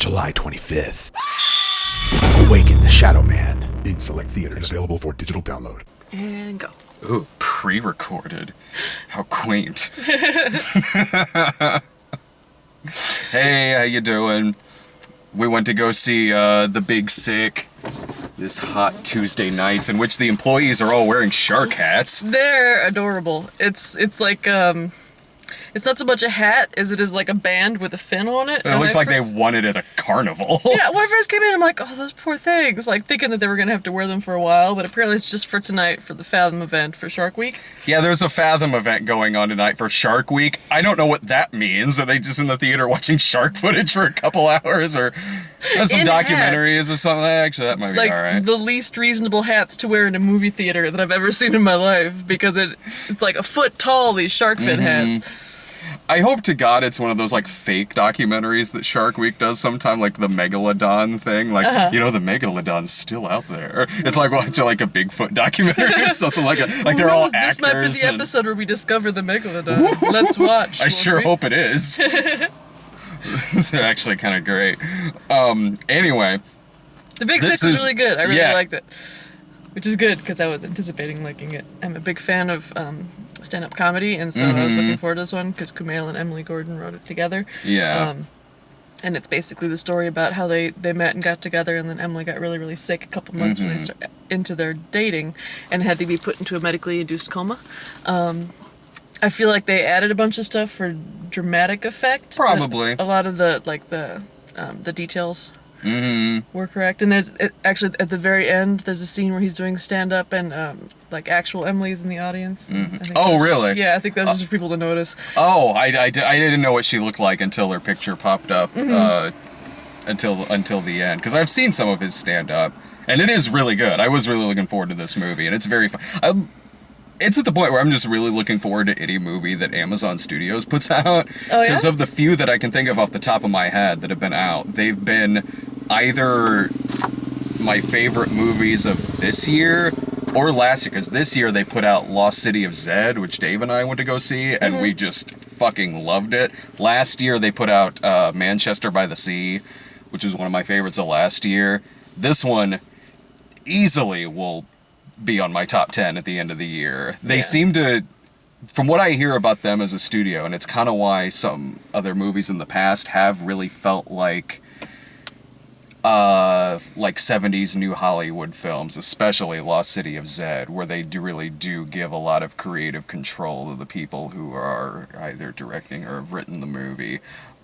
July 25th. Awaken the Shadow Man. In select theaters, available for digital download. And go. Ooh, pre-recorded. How quaint. Hey, how you doing? We went to go see The Big Sick this hot Tuesday nights, in which the employees are all wearing shark hats. They're adorable. It's like it's not so much a hat as it is like a band with a fin on it. It looks like they won it at a carnival. Yeah, when I first came in, I'm like, oh, those poor things. Like, thinking that they were going to have to wear them for a while, but apparently it's just for tonight for the Fathom event for Shark Week. Yeah, there's a Fathom event going on tonight for Shark Week. I don't know what that means. Are they just in the theater watching shark footage for a couple hours, or some documentaries or something? Actually, that might be like, alright. the least reasonable hats to wear in a movie theater that I've ever seen in my life, because it's like a foot tall, these shark fin hats. I hope to God it's one of those, like, fake documentaries that Shark Week does sometime, like the Megalodon thing. Like, you know, the Megalodon's still out there. It's like watching, like, a Bigfoot documentary or something like that. Like, they're all actors. This might be the episode where we discover the Megalodon. Let's watch. I sure hope it is. It's actually kind of great. Anyway. The Big Sick was really good. I really liked it. Which is good, because I was anticipating liking it. I'm a big fan of stand-up comedy, and so I was looking forward to this one, because Kumail and Emily Gordon wrote it together. Yeah. And it's basically the story about how they met and got together, and then Emily got really, really sick a couple months when they started into their dating, and had to be put into a medically induced coma. I feel like they added a bunch of stuff for dramatic effect. Probably. A lot of the details were correct. And actually at the very end, there's a scene where he's doing stand-up, and like actual Emily's in the audience. Oh, really? Yeah, I think that was just for people to notice. Oh, I didn't know what she looked like until her picture popped up until the end. Because I've seen some of his stand-up, and it is really good. I was really looking forward to this movie, and it's very fun. It's at the point where I'm just really looking forward to any movie that Amazon Studios puts out. Oh, yeah? Because of the few that I can think of off the top of my head that have been out, they've been either my favorite movies of this year or last year. Because this year they put out Lost City of Zed, which Dave and I went to go see, and we just fucking loved it. Last year they put out Manchester by the Sea, which is one of my favorites of last year. This one easily will be on my top 10 at the end of the year. They seem to, from what I hear about them as a studio, and it's kind of why some other movies in the past have really felt like 70s New Hollywood films, especially Lost City of Zed, where they really do give a lot of creative control to the people who are either directing or have written the movie.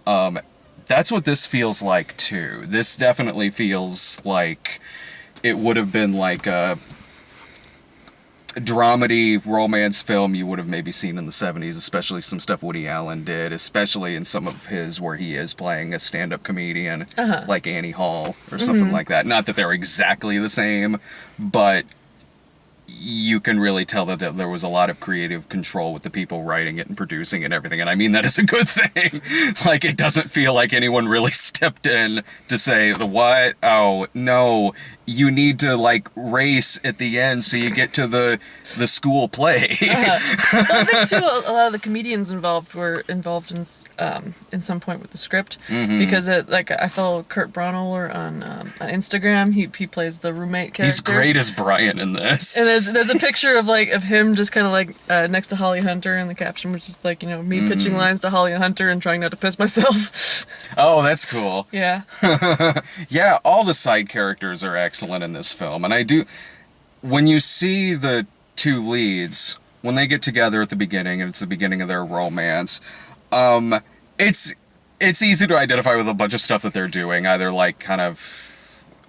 That's what this feels like too. This definitely feels like it would have been like a dramedy romance film you would have maybe seen in the 70s, especially some stuff Woody Allen did, especially in some of his where he is playing a stand-up comedian, like Annie Hall or something like that. Not that they're exactly the same, but you can really tell that there was a lot of creative control with the people writing it and producing it and everything, and I mean that is a good thing. Like, it doesn't feel like anyone really stepped in to say, what? Oh, no, you need to, like, race at the end so you get to the school play. Well, I think, too, a lot of the comedians involved were involved in some point with the script, because I follow Kurt Braunohler on Instagram. He plays the roommate character. He's great as Brian in this. And there's a picture of him just kind of next to Holly Hunter in the caption, which is like, me pitching lines to Holly Hunter and trying not to piss myself. Oh, that's cool. Yeah. Yeah, all the side characters are excellent in this film. And when you see the two leads, when they get together at the beginning, and it's the beginning of their romance, it's easy to identify with a bunch of stuff that they're doing, either like kind of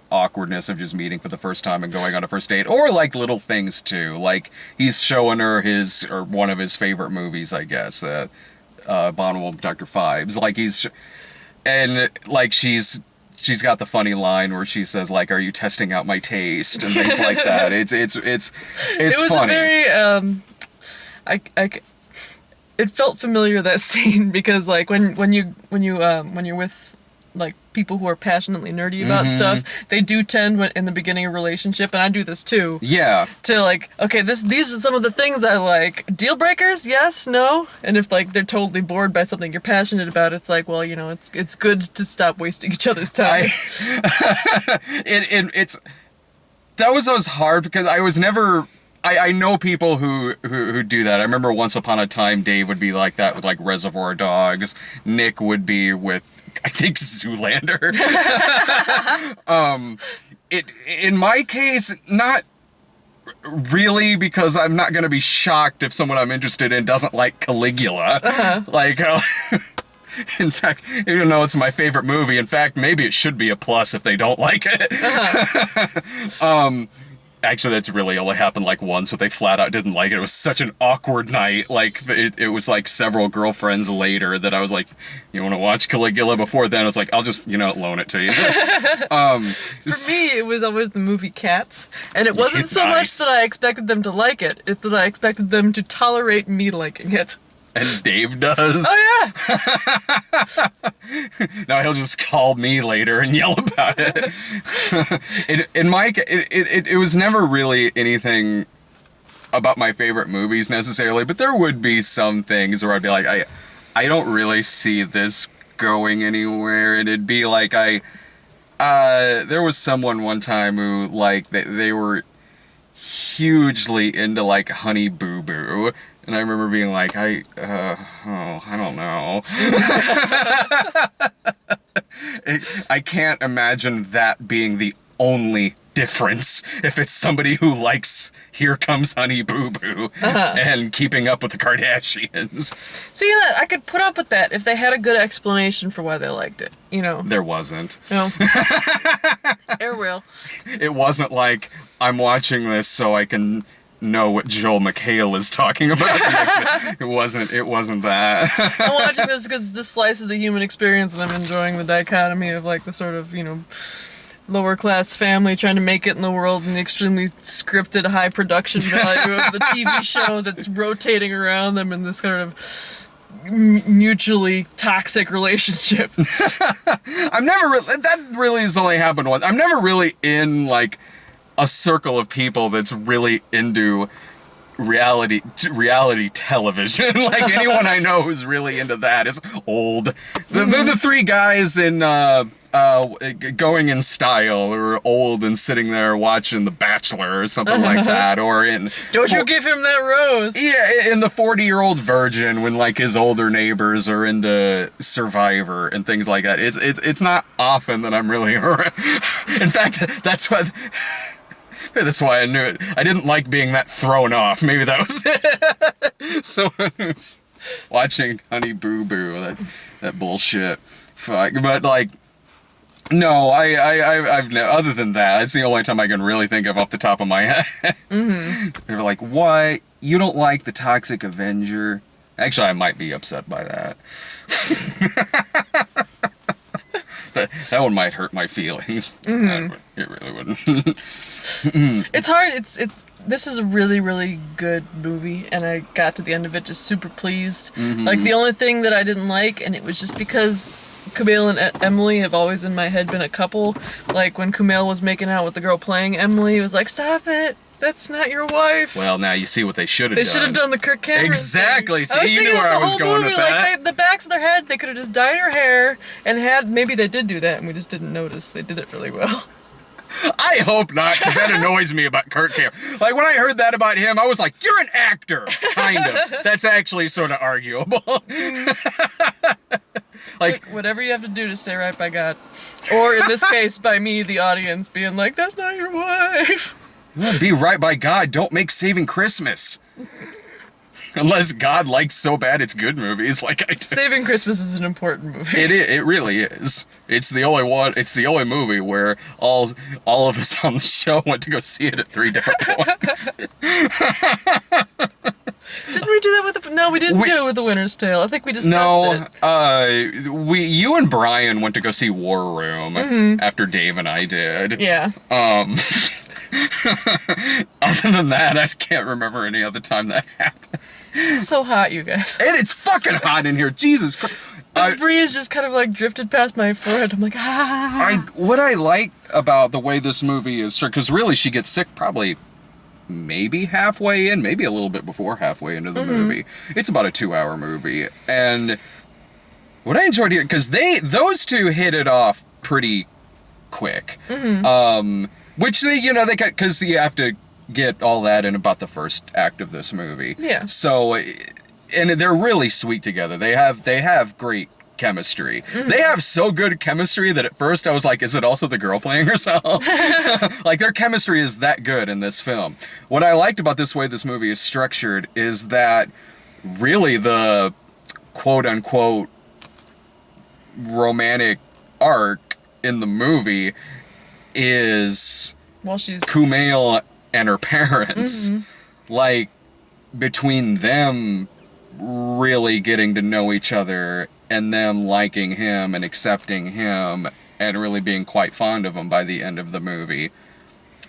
awkwardness of just meeting for the first time and going on a first date, or like little things too, like he's showing her one of his favorite movies, I guess, Bonneville Dr. Phibes, she's got the funny line where she says, like, "Are you testing out my taste?" and things like that. It's it was funny. A very it felt familiar, that scene, because like when you're with like people who are passionately nerdy about stuff, they do tend when, in the beginning of a relationship, and I do this too. Yeah. To like, okay, these are some of the things I like. Deal breakers? Yes, no. And if like they're totally bored by something you're passionate about, it's like, well, you know, it's good to stop wasting each other's time. It's that was always hard because I was never. I know people who do that. I remember once upon a time Dave would be like that with like Reservoir Dogs. Nick would be with, I think, Zoolander. In my case, not really, because I'm not going to be shocked if someone I'm interested in doesn't like Caligula. Like, in fact, even though it's my favorite movie, in fact, maybe it should be a plus if they don't like it. Actually, that's really only happened like once, but they flat out didn't like it. It was such an awkward night. Like, it was like several girlfriends later that I was like, you want to watch Caligula? Before then, I was like, I'll just, loan it to you. For me, it was always the movie Cats, and it wasn't so much that I expected them to like it, it's that I expected them to tolerate me liking it. And Dave does. Oh, yeah! Now he'll just call me later and yell about it. It was never really anything about my favorite movies necessarily, but there would be some things where I'd be like, I don't really see this going anywhere, and it'd be like there was someone one time who, like, they were hugely into, like, Honey Boo Boo. And I remember being like, I don't know. I can't imagine that being the only difference if it's somebody who likes Here Comes Honey Boo Boo and Keeping Up with the Kardashians. See, I could put up with that if they had a good explanation for why they liked it, There wasn't. No. There will. It wasn't like, I'm watching this so I can know what Joel McHale is talking about. It wasn't that. I'm watching this because this slice of the human experience, and I'm enjoying the dichotomy of like the sort of, lower class family trying to make it in the world and the extremely scripted high production value of the TV show that's rotating around them in this sort of mutually toxic relationship. That really has only happened once. I'm never really in like a circle of people that's really into reality television. Like, anyone I know who's really into that is old. They're the three guys in Going in Style, who are old and sitting there watching The Bachelor or something like that, or in Don't you give him that rose. Yeah, in the 40-Year-Old Virgin, when like his older neighbors are into Survivor and things like that. It's not often that I'm really around. In fact, that's why I knew it. I didn't like being that thrown off. Maybe that was it. So I was watching Honey Boo Boo, that bullshit. Fuck. But like, no, I've never. Other than that, it's the only time I can really think of off the top of my head. They're like, what? You don't like the Toxic Avenger? Actually, I might be upset by that. That one might hurt my feelings. It really wouldn't. It's hard. This is a really, really good movie, and I got to the end of it just super pleased. Like, the only thing that I didn't like, and it was just because Kumail and Emily have always in my head been a couple. Like, when Kumail was making out with the girl playing Emily, it was like, stop it! That's not your wife. Well, now you see what they should have done. They should have done the Kirk Cameron Exactly. thing. See, you knew where I was going with that. Like, the backs of their head, they could have just dyed her hair and maybe they did do that and we just didn't notice. They did it really well. I hope not, because that annoys me about Kirk Cameron. Like, when I heard that about him, I was like, you're an actor, kind of. That's actually sort of arguable. Like, whatever you have to do to stay right by God. Or, in this case, by me, the audience, being like, that's not your wife. Be right by God. Don't make Saving Christmas. Unless God likes so bad it's good movies, like I do. Saving Christmas is an important movie. It really is. It's the only one. It's the only movie where all of us on the show went to go see it at 3 different points. Didn't we do that with No, we didn't do it with The Winter's Tale. I think we discussed it. You and Brian went to go see War Room after Dave and I did. Yeah. Other than that, I can't remember any other time that happened. It's so hot, you guys. And it's fucking hot in here. Jesus Christ. This breeze just kind of like drifted past my forehead. I'm like, ah. What I like about the way this movie is structured, because really she gets sick probably maybe halfway in, maybe a little bit before halfway into the movie. It's about a 2-hour movie, and what I enjoyed here, because those two hit it off pretty quick, which they got, because you have to get all that in about the first act of this movie. Yeah. So, and they're really sweet together. They have great chemistry. They have so good chemistry that at first I was like, is it also the girl playing herself? Like, their chemistry is that good in this film. What I liked about this way this movie is structured is that really the quote-unquote romantic arc in the movie is she's Kumail and her parents. Like, between them really getting to know each other and them liking him and accepting him and really being quite fond of him by the end of the movie.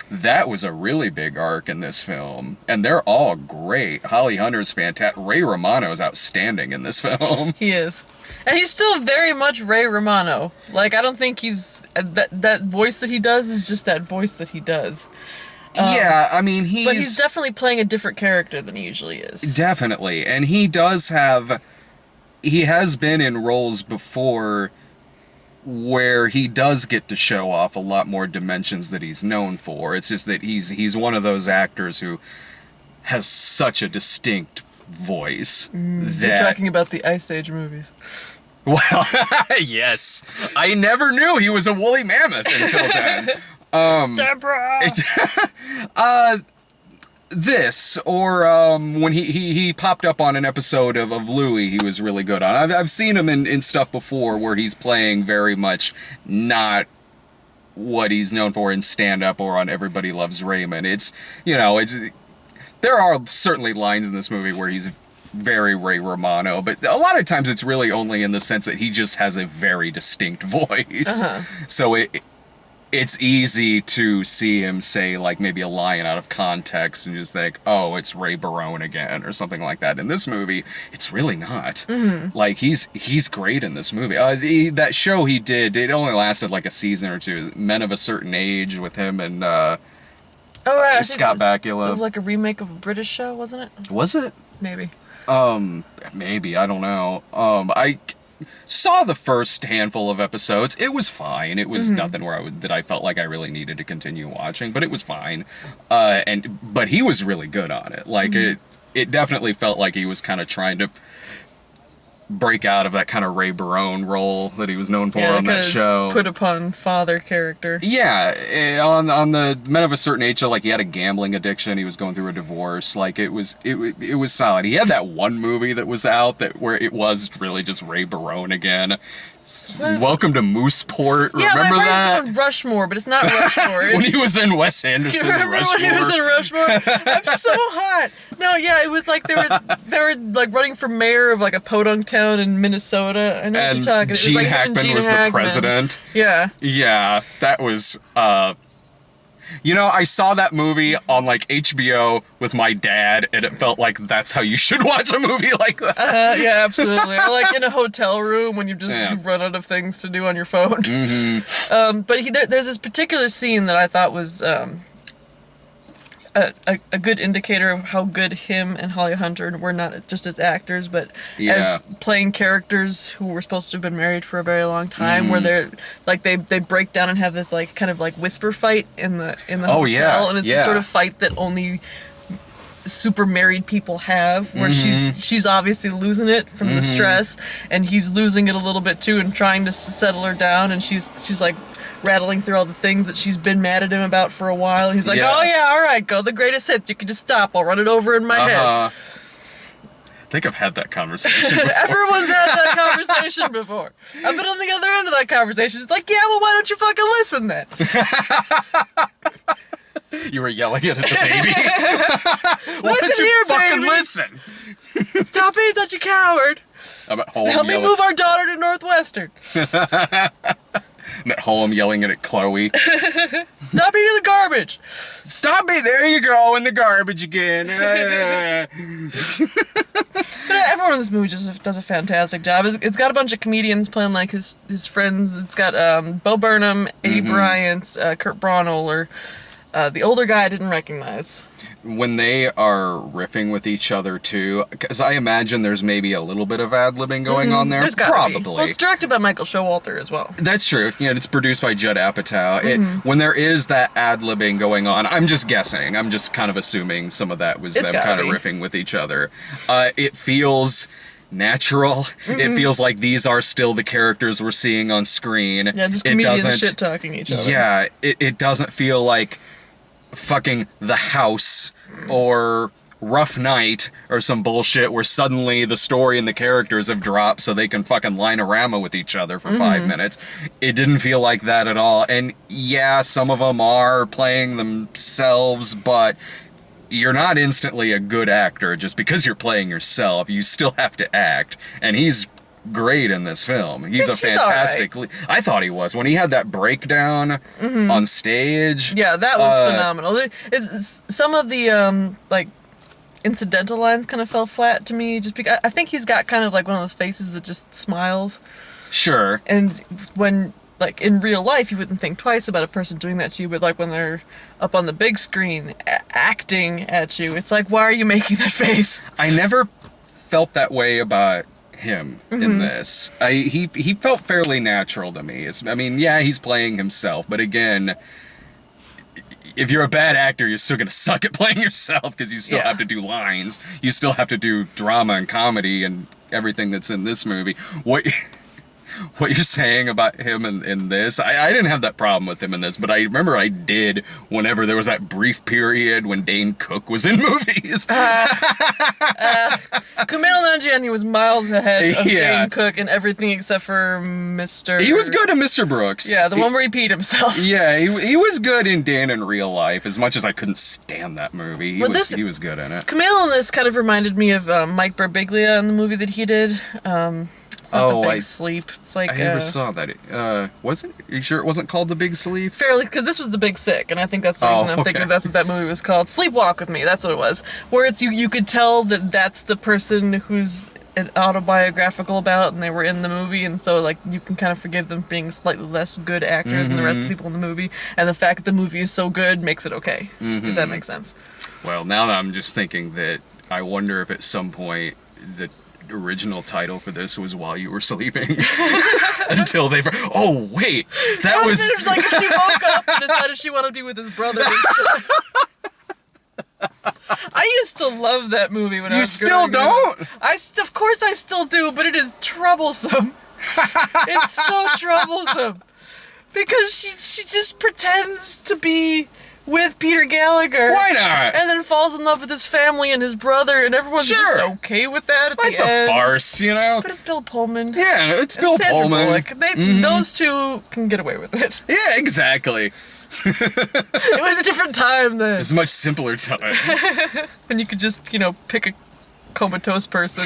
That was a really big arc in this film. And they're all great. Holly Hunter's fantastic. Ray Romano's outstanding in this film. He is. And he's still very much Ray Romano. Like, I don't think he's... That voice that he does is just that voice that he does. Yeah, I mean, But he's definitely playing a different character than he usually is. Definitely. And he does have... He has been in roles before where he does get to show off a lot more dimensions that he's known for. It's just that he's one of those actors who has such a distinct voice. You're talking about the Ice Age movies. Well, yes. I never knew he was a woolly mammoth until then. Deborah! This, or when he popped up on an episode of Louie, he was really good on. I've seen him in stuff before where he's playing very much not what he's known for in stand-up or on Everybody Loves Raymond. There are certainly lines in this movie where he's very Ray Romano, but a lot of times it's really only in the sense that he just has a very distinct voice. So it's easy to see him say, like, maybe a line out of context and just think, oh, it's Ray Barone again, or something like that. In this movie, it's really not. Like, he's great in this movie. That show he did, it only lasted like a season or two, Men of a Certain Age, with him and Scott Bakula. It was like a remake of a British show, wasn't it? Was it? Maybe. Maybe, I don't know. I saw the first handful of episodes. It was fine. It was nothing that I felt like I really needed to continue watching, but it was fine. But he was really good on it. Like, it definitely felt like he was kind of trying to break out of that kind of Ray Barone role that he was known for on that show. Put upon father character. Yeah, on the Men of a Certain Age show, like, he had a gambling addiction. He was going through a divorce. Like, it was solid. He had that one movie that was out where it was really just Ray Barone again. Welcome to Mooseport. Yeah, remember my that? brain's going Rushmore, but it's not Rushmore. When he was in Wes Anderson's You remember Rushmore. when he was in Rushmore? I'm so hot. No, yeah, it was like they were like running for mayor of like a podunk town in Minnesota. I know what you're talking. Gene it was like Hackman was the president. Yeah. Yeah, that was. I saw that movie on like HBO with my dad, and it felt like that's how you should watch a movie like that. Yeah, absolutely. Or like in a hotel room when you've run out of things to do on your phone. But there's this particular scene that I thought was a good indicator of how good him and Holly Hunter were, not just as actors, but as playing characters who were supposed to have been married for a very long time, where they're like they break down and have this like kind of like whisper fight in the hotel, and it's the sort of fight that only super married people have, where she's obviously losing it from the stress, and he's losing it a little bit too and trying to settle her down, and she's like rattling through all the things that she's been mad at him about for a while. He's like, oh yeah, all right, go the greatest hits. You can just stop. I'll run it over in my head. I think I've had that conversation before. Everyone's had that conversation before. I've been on the other end of that conversation. It's like, yeah, well, why don't you fucking listen then? You were yelling at the baby. Why don't you here, fucking baby. listen? Stop being such a coward. I'm at home Help me move our daughter to Northwestern. I'm at home yelling at Chloe. Stop eating the garbage. Stop it! There you go, in the garbage again. But everyone in this movie just does a fantastic job. It's got a bunch of comedians playing like his friends. It's got Bo Burnham, Eddie Bryant, Kurt Braunohler. The older guy I didn't recognize. When they are riffing with each other too, because I imagine there's maybe a little bit of ad-libbing going on there. There's gotta Probably. be. Well, it's directed by Michael Showalter as well. That's true. Yeah, it's produced by Judd Apatow. When there is that ad-libbing going on, I'm just guessing. I'm just kind of assuming some of that was It's them kind of gotta be. riffing with each other. It feels natural. It feels like these are still the characters we're seeing on screen. Yeah, just It comedians doesn't- shit-talking each other. Yeah, it doesn't feel like fucking The House or Rough Night or some bullshit where suddenly the story and the characters have dropped so they can fucking line-a-rama with each other for 5 minutes. It didn't feel like that at all. And yeah, some of them are playing themselves, but you're not instantly a good actor just because you're playing yourself. You still have to act. And he's great in this film. He's a He's fantastic I thought he was. When he had that breakdown on stage. Yeah, that was phenomenal. Some of the like incidental lines kind of fell flat to me, just because I think he's got kind of like one of those faces that just smiles. Sure. And when like in real life, you wouldn't think twice about a person doing that to you, but like when they're up on the big screen acting at you, it's like, why are you making that face? I never felt that way about him in this. He felt fairly natural to me. I mean, yeah, he's playing himself, but again, if you're a bad actor, you're still gonna suck at playing yourself because you still have to do lines. You still have to do drama and comedy and everything that's in this movie. What you're saying about him in this, I didn't have that problem with him in this, but I remember I did whenever there was that brief period when Dane Cook was in movies. Kumail Nanjiani was miles ahead of Yeah. Dane Cook in everything except for Mr. He was good in Mr. Brooks. Yeah, the one where he peed himself. Yeah, he was good in Dan in Real Life, as much as I couldn't stand that movie. He was good in it. Camille in this kind of reminded me of Mike Birbiglia in the movie that he did. It's not The Big Sleep. It's like I never saw that. Was it? Are you sure it wasn't called The Big Sleep? fairly, because this was The Big Sick, and I think that's the reason I'm thinking okay. that's what that movie was called. Sleepwalk with Me, that's what it was. Where it's you could tell that that's the person who's it autobiographical about, and they were in the movie, and so like you can kind of forgive them for being a slightly less good actor than the rest of the people in the movie, and the fact that the movie is so good makes it okay. If that makes sense. Well, now that I'm just thinking that I wonder if at some point the original title for this was While You Were Sleeping. Until they... Oh, wait! That was... It was like if she woke up and decided she wanted to be with his brother. I used to love that movie when I You was still growing up. don't? Of course I still do, but it is troublesome. It's so troublesome. Because she just pretends to be with Peter Gallagher. Why not? And then falls in love with his family and his brother, and everyone's just Sure. okay with that at It's the a end. farce, you know? But it's Bill Pullman. Yeah, it's And Bill Sandra Pullman. Bullock. Those two can get away with it. Yeah, exactly. It was a different time then, It's a much simpler time. when you could just, pick a comatose person.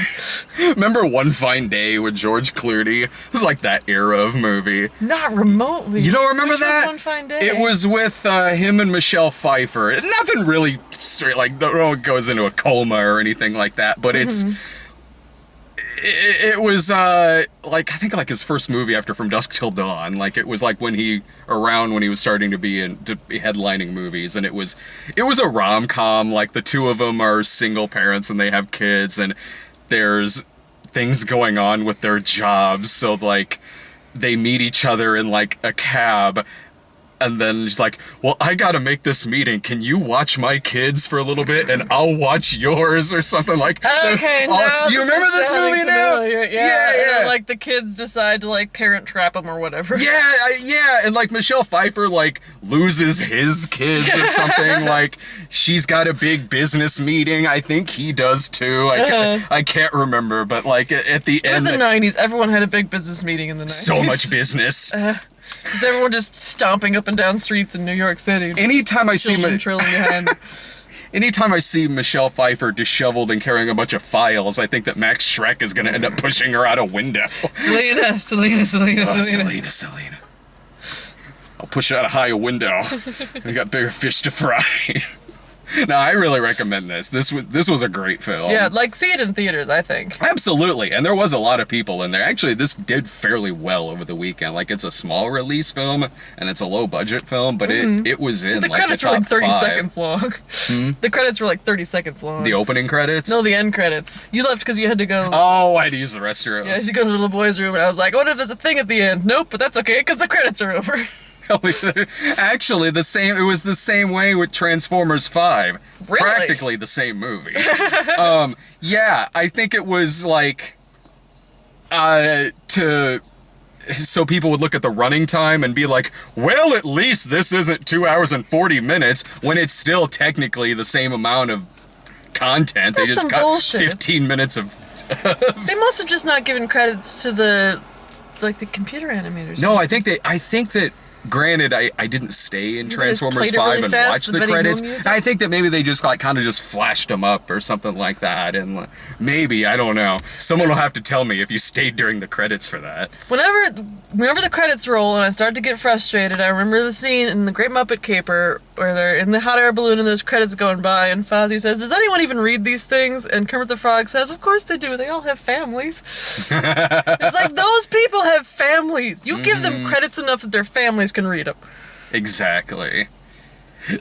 Remember One Fine Day with George Clooney? It was like that era of movie. Not remotely. You don't remember Which was that? One Fine Day? It was with him and Michelle Pfeiffer. Nothing really straight, like, no one goes into a coma or anything like that, but it's... It was, like, I think, like, his first movie after From Dusk Till Dawn. Like, it was, like, when he was starting to be headlining movies, and it was a rom-com. Like, the two of them are single parents, and they have kids, and there's things going on with their jobs, so, like, they meet each other in, like, a cab, and then she's like, well, I gotta make this meeting. Can you watch my kids for a little bit, and I'll watch yours, or something like that? Okay, now You remember is this sounding movie now? familiar. Yeah. And, like, the kids decide to, like, parent trap them or whatever. Yeah, and like Michelle Pfeiffer like loses his kids or something. Like she's got a big business meeting. I think he does too. I can't remember, but like at the It was end, the 90s. Everyone had a big business meeting in the 90s. so much business. Because everyone just stomping up and down streets in New York City. Anytime I see Children trailing behind. Anytime I see Michelle Pfeiffer disheveled and carrying a bunch of files, I think that Max Schreck is going to end up pushing her out a window. Selena. Selena. I'll push her out a higher window. We got bigger fish to fry. No, I really recommend this. This was a great film. Yeah, like, see it in theaters, I think. Absolutely, and there was a lot of people in there. Actually, this did fairly well over the weekend. Like, it's a small release film, and it's a low budget film, but it was in The like credits the were top like 30 5. seconds long. The credits were like 30 seconds long. The opening credits? No, the end credits. You left because you had to go. Oh, I had to use the restroom. Yeah, you go to the little boy's room, and I was like, what if there's a thing at the end? Nope, but that's okay, because the credits are over. Actually, it was the same way with Transformers 5. Really? Practically the same movie. Yeah, I think it was like so people would look at the running time and be like, well, at least this isn't 2 hours and 40 minutes, when it's still technically the same amount of content. They That's just some cut bullshit. 15 minutes of... They must have just not given credits to the computer animators. No, I think that, granted, I didn't stay in They Transformers played it 5 really and fast watch with the Benny Hill credits. music? I think that maybe they just kind of just flashed them up or something like that. And maybe, I don't know. Someone will have to tell me if you stayed during the credits for that. Whenever the credits roll and I start to get frustrated, I remember the scene in The Great Muppet Caper where they're in the hot air balloon and there's credits going by and Fozzie says, does anyone even read these things? And Kermit the Frog says, of course they do. They all have families. It's like, those people have families. You give them credits enough that their families can read them. Exactly.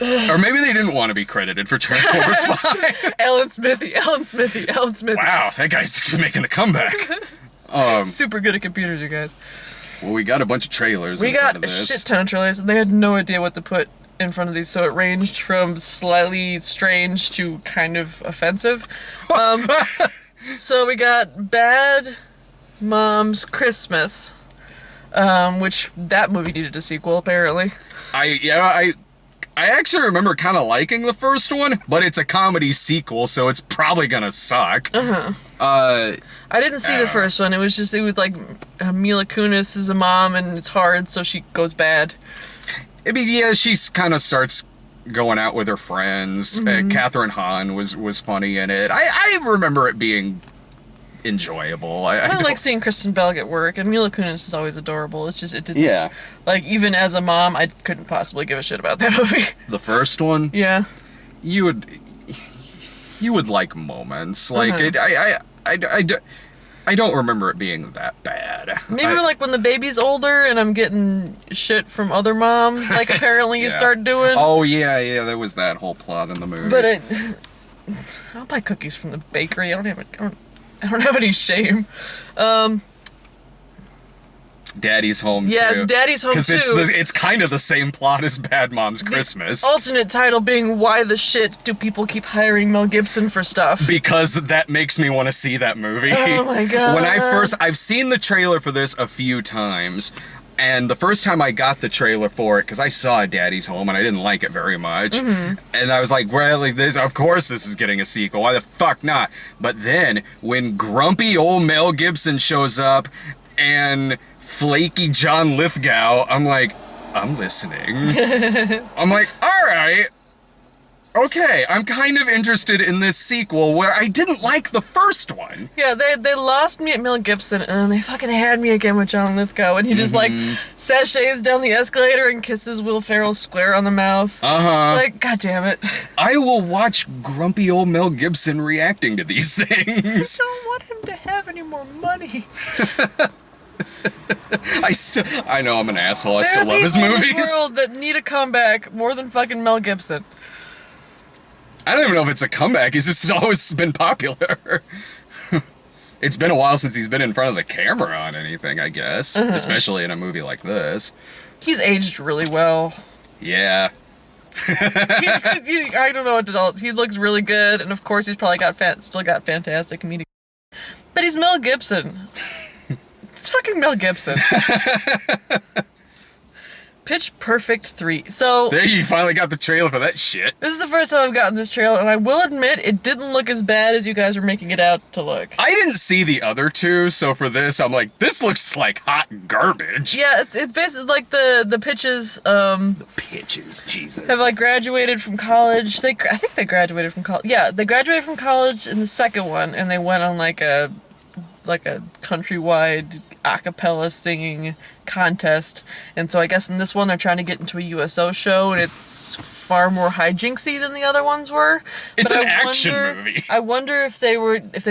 Or maybe they didn't want to be credited for Transformers 5. Alan Smithy. Wow, that guy's making a comeback. Super good at computers, you guys. Well, we got a bunch of trailers We in front got of a this. shit ton of trailers, and they had no idea what to put in front of these, so it ranged from slightly strange to kind of offensive. So we got Bad Moms Christmas, which that movie needed a sequel, apparently. I actually remember kind of liking the first one, but it's a comedy sequel, so it's probably gonna suck. I didn't see the first one. It was like Mila Kunis is a mom, and it's hard, so she goes bad. I mean, yeah, she kind of starts going out with her friends. Catherine Hahn was funny in it. I remember it being enjoyable. I I don't like seeing Kristen Bell get work, and Mila Kunis is always adorable. It's just, it didn't... Yeah. Like, even as a mom, I couldn't possibly give a shit about that movie. The first one, Yeah. you would like moments. Like, I don't remember it being that bad. Maybe like when the baby's older and I'm getting shit from other moms, like apparently you Yeah. start doing. Oh, yeah, there was that whole plot in the movie. But I'll buy cookies from the bakery. I don't have any shame. Daddy's Home, too. Yes, Daddy's Home, Because too. it's kind of the same plot as Bad Mom's Christmas. Alternate title being, why the shit do people keep hiring Mel Gibson for stuff? Because that makes me want to see that movie. Oh my God. When I've seen the trailer for this a few times, and the first time I got the trailer for it, because I saw Daddy's Home and I didn't like it very much, and I was like, well, like this, of course this is getting a sequel. Why the fuck not? But then when grumpy old Mel Gibson shows up and flaky John Lithgow, I'm like, I'm listening. I'm like, all right. Okay, I'm kind of interested in this sequel where I didn't like the first one. Yeah, they lost me at Mel Gibson, and then they fucking had me again with John Lithgow, and he just like sachets down the escalator and kisses Will Ferrell square on the mouth. It's like, god damn it. I will watch grumpy old Mel Gibson reacting to these I things. don't want him to have any more money. I know I'm an asshole. I There still are love his people in movies. this world that need a comeback more than fucking Mel Gibson. I don't even know if it's a comeback. He's just always been popular. It's been a while since he's been in front of the camera on anything, I guess. Especially in a movie like this. He's aged really well. Yeah. I don't know what to tell. He looks really good, and of course he's probably still got fantastic comedic. But he's Mel Gibson. It's fucking Mel Gibson. Pitch Perfect 3. So, There you finally got the trailer for that shit. this is the first time I've gotten this trailer, and I will admit it didn't look as bad as you guys are making it out to look. I didn't see the other two, so for this, I'm like, this looks like hot garbage. Yeah, it's basically like the pitches Pitches, Jesus. have like graduated from college. I think they graduated from college. Yeah, they graduated from college in the second one, and they went on like a countrywide a cappella singing contest. And so I guess in this one they're trying to get into a USO show, and it's far more hijinksy than the other ones were. It's But an action movie. I wonder if they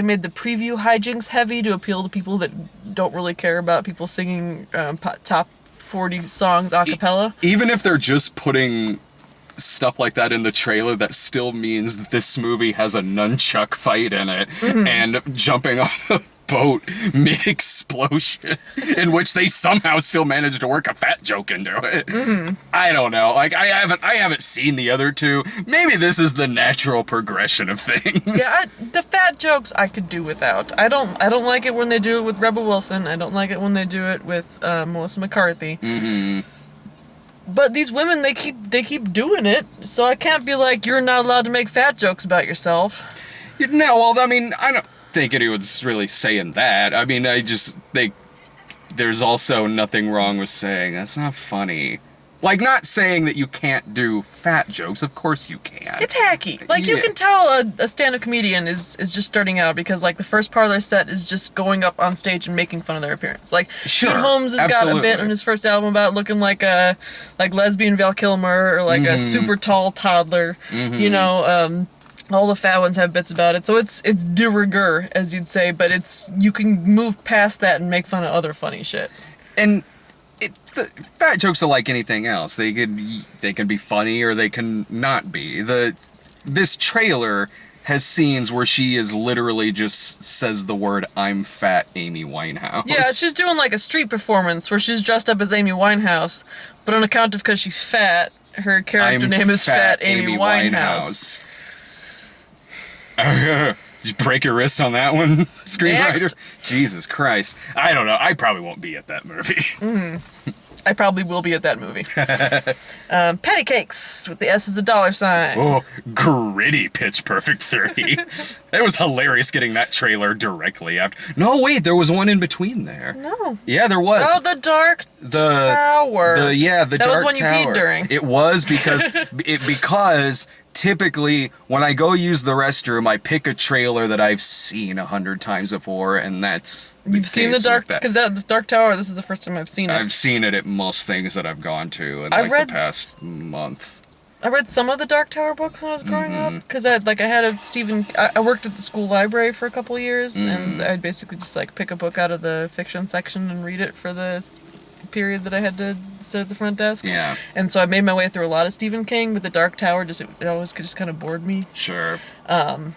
made the preview hijinks heavy to appeal to people that don't really care about people singing top 40 songs a cappella. Even if they're just putting stuff like that in the trailer, that still means that this movie has a nunchuck fight in it and jumping off a boat mid-explosion in which they somehow still managed to work a fat joke into it. I don't know. Like, I haven't seen the other two. Maybe this is the natural progression of things. Yeah, the fat jokes I could do without. I don't like it when they do it with Rebel Wilson. I don't like it when they do it with Melissa McCarthy. But these women, they keep doing it, so I can't be like, you're not allowed to make fat jokes about yourself. No, well, I mean, I don't think anyone's really saying that. I mean, I just think there's also nothing wrong with saying, that's not funny. Like, not saying that you can't do fat jokes. Of course you can. It's hacky. Like, you Yeah. can tell a stand-up comedian is just starting out because, like, the first part of their set is just going up on stage and making fun of their appearance. Like, Sure, Pete Holmes has got a bit absolutely. on his first album about looking like a lesbian Val Kilmer or like a super tall toddler. You know, all the fat ones have bits about it. So it's de rigueur, as you'd say, but you can move past that and make fun of other funny shit. And the fat jokes are like anything else. They can be funny or they can not be. This trailer has scenes where she is literally just says the word "I'm fat" Amy Winehouse. Yeah, she's doing like a street performance where she's dressed up as Amy Winehouse, but on account of because she's fat, her character name is Fat Amy Winehouse. Did you break your wrist on that one, screenwriter? Next. Jesus Christ. I don't know. I probably won't be at that movie. I probably will be at that movie. Patty Cakes with the S as a dollar sign. Oh, gritty Pitch Perfect 3. It was hilarious getting that trailer directly after. No, wait, there was one in between there. No. Yeah, there was. Oh, the Dark Tower. The that Dark was one you Tower. peed during. It was because typically when I go use the restroom, I pick a trailer that I've seen 100 times before, and that's You've seen the case Dark, with that. because the Dark Tower. This is the first time I've seen it. I've seen it at most things that I've gone to in I've like read the past month. I read some of the Dark Tower books when I was growing Mm-hmm. up because I had a Stephen. I worked at the school library for a couple of years, Mm. and I'd basically just like pick a book out of the fiction section and read it for the period that I had to sit at the front desk. Yeah, And so I made my way through a lot of Stephen King, but the Dark Tower it always just kind of bored me. sure. I've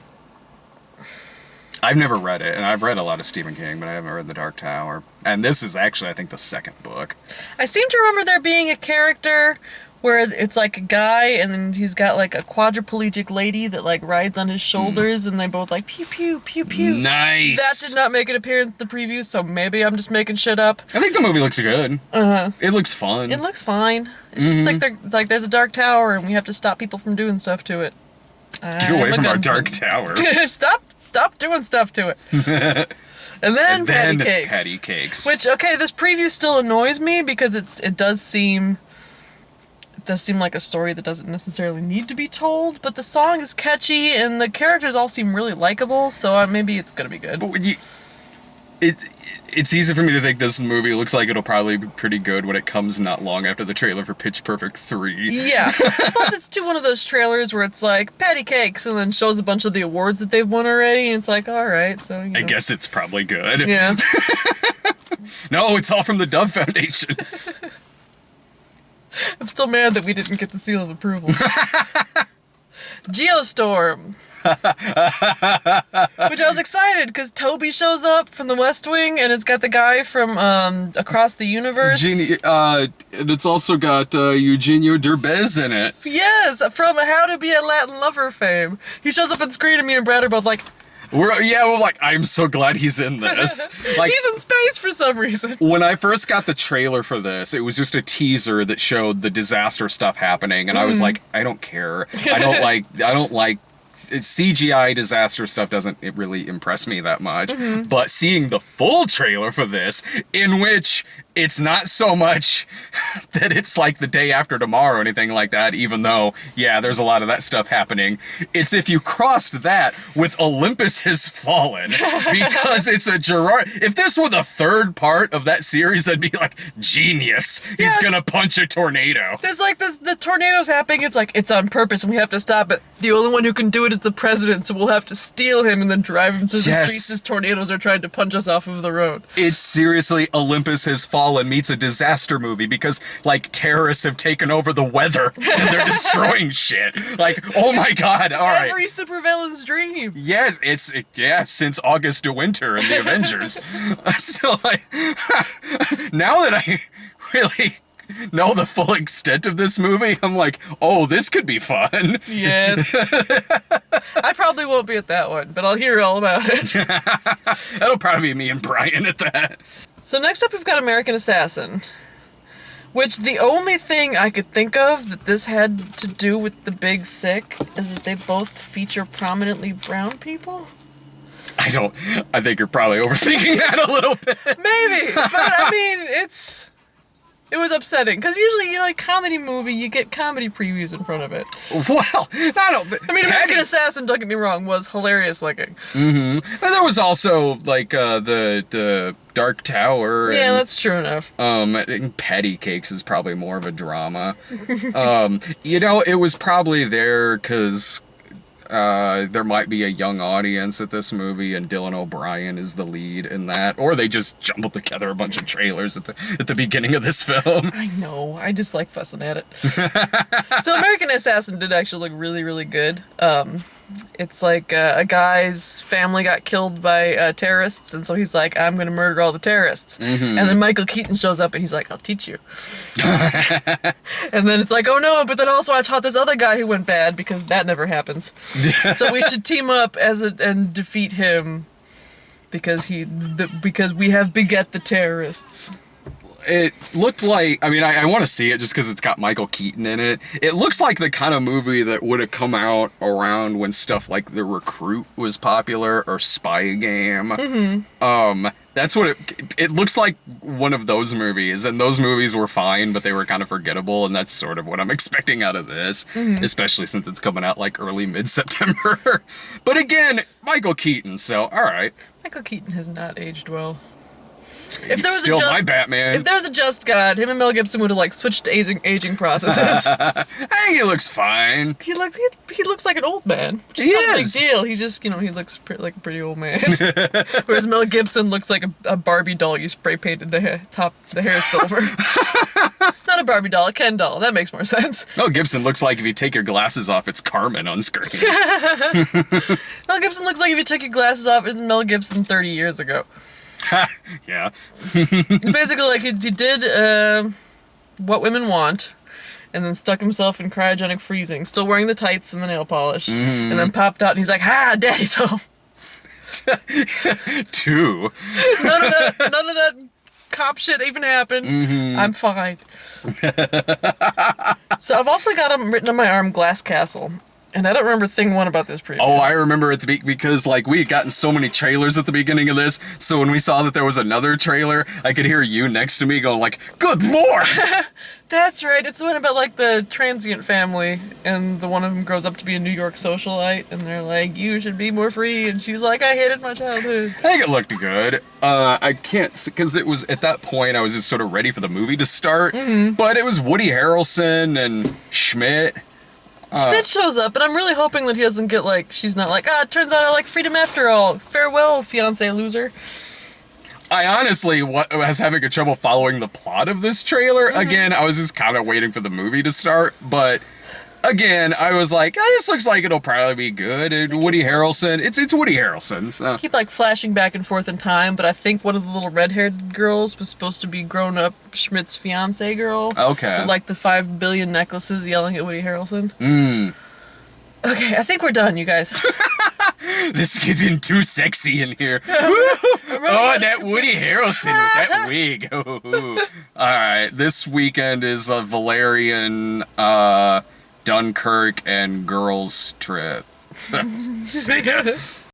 never read it, and I've read a lot of Stephen King, but I haven't read The Dark Tower. And this is actually, I think, the second book. I seem to remember there being a character where it's like a guy and then he's got like a quadriplegic lady that like rides on his shoulders and they both like pew pew pew pew. Nice. That did not make an appearance in the preview, so maybe I'm just making shit up. I think the movie looks good. It looks fun. It looks fine. It's just like there's a dark tower and we have to stop people from doing stuff to it. Get away from our Dark Tower. Stop doing stuff to it. And then Patty Cakes. Patty Cakes. Which, okay, this preview still annoys me because it does seem like a story that doesn't necessarily need to be told, but the song is catchy and the characters all seem really likable, so maybe it's gonna be good. But it's easy for me to think this movie looks like it'll probably be pretty good when it comes not long after the trailer for Pitch Perfect 3. Yeah. Plus, it's one of those trailers where it's like Patty Cakes and then shows a bunch of the awards that they've won already, and it's like, all right, so you know. I guess it's probably good. Yeah. No, it's all from the Dove Foundation. I'm still mad that we didn't get the seal of approval. Geostorm. Which I was excited because Toby shows up from the West Wing and it's got the guy from Across the Universe. And it's also got Eugenio Derbez in it. Yes, from How to Be a Latin Lover fame. He shows up on screen and me and Brad are both like, We're like, I'm so glad he's in this. Like, he's in space for some reason. when I first got the trailer for this, it was just a teaser that showed the disaster stuff happening, and I was like, I don't care. I don't like CGI disaster stuff doesn't really impress me that much. But seeing the full trailer for this, in which it's not so much that it's like the day after tomorrow or anything like that, even though, yeah, there's a lot of that stuff happening. It's if you crossed that with Olympus Has Fallen, because it's a Gerard. If this were the third part of that series, I'd be like, genius. He's gonna punch a tornado. There's like this, the tornado's happening. It's like, it's on purpose and we have to stop it. The only one who can do it is the president, so we'll have to steal him and then drive him through the streets as tornadoes are trying to punch us off of the road. It's seriously Olympus Has Fallen meets a disaster movie because, like, terrorists have taken over the weather and they're destroying shit. Like, oh my god, all right. Every supervillain's dream. Yes, since August de Winter and the Avengers. So, like, now that I really know the full extent of this movie, I'm like, oh, this could be fun. Yes. I probably won't be at that one, but I'll hear all about it. That'll probably be me and Brian at that. So next up we've got American Assassin, which the only thing I could think of that this had to do with the Big Sick is that they both feature prominently brown people. I think you're probably overthinking that a little bit. Maybe, but I mean, it was upsetting, because usually, a comedy movie, you get comedy previews in front of it. Well, American Assassin, don't get me wrong, was hilarious looking. Mm-hmm. And there was also, like, the Dark Tower. Yeah, and, that's true enough. I think Patty Cakes is probably more of a drama. It was probably there because there might be a young audience at this movie, and Dylan O'Brien is the lead in that, or they just jumbled together a bunch of trailers at the beginning of this film. I know, I just like fussing at it. So American Assassin did actually look really, really good. It's like a guy's family got killed by terrorists, and so he's like, I'm gonna murder all the terrorists. Mm-hmm. And then Michael Keaton shows up and he's like, I'll teach you. And then it's like, oh no, but then also I taught this other guy who went bad, because that never happens. So we should team up and defeat him, because we have beget the terrorists. It looked like, I want to see it just because it's got Michael Keaton in it. It looks like the kind of movie that would have come out around when stuff like The Recruit was popular, or Spy Game. Mm-hmm. That's what it looks like, one of those movies, and those movies were fine, but they were kind of forgettable, and that's sort of what I'm expecting out of this, especially since it's coming out like early mid-September. But again, Michael Keaton, so alright. Michael Keaton has not aged well. If there was still my Batman. If there was a just God, him and Mel Gibson would have like switched aging processes. Hey, he looks fine. He looks like an old man, which is not a big deal. He just, he looks like a pretty old man. Whereas Mel Gibson looks like a Barbie doll you spray painted the hair silver. Not a Barbie doll, a Ken doll. That makes more sense. Mel Gibson looks like if you take your glasses off, it's Carmen on screen. Mel Gibson looks like if you took your glasses off, it's Mel Gibson 30 years ago. Yeah. Basically, like, he did What Women Want, and then stuck himself in cryogenic freezing, still wearing the tights and the nail polish, and then popped out and he's like, ha, daddy's home. Two. None of that cop shit even happened. I'm fine. So I've also got him written on my arm, Glass Castle. And I don't remember thing one about this preview. Oh, I remember at because, like, we had gotten so many trailers at the beginning of this, so when we saw that there was another trailer, I could hear you next to me going, like, good lord! That's right, it's the one about, like, the transient family, and the one of them grows up to be a New York socialite, and they're like, you should be more free, and she's like, I hated my childhood. I think it looked good. I can't, because it was, at that point, I was just sort of ready for the movie to start, but it was Woody Harrelson and Schmidt. Schmidt shows up, and I'm really hoping that he doesn't get, like, she's not like, it turns out I like freedom after all. Farewell, fiancé loser. I honestly was having trouble following the plot of this trailer. Again, I was just kind of waiting for the movie to start, but again, I was like, this looks like it'll probably be good. And Woody Harrelson, it's Woody Harrelson. So. I keep, like, flashing back and forth in time, but I think one of the little red-haired girls was supposed to be grown-up Schmidt's fiancé girl. Okay. With, like, the 5 billion necklaces yelling at Woody Harrelson. Okay, I think we're done, you guys. This is getting too sexy in here. Oh, that Woody Harrelson with that wig. Alright, this weekend is a Valerian, Dunkirk, and Girls Trip. See ya.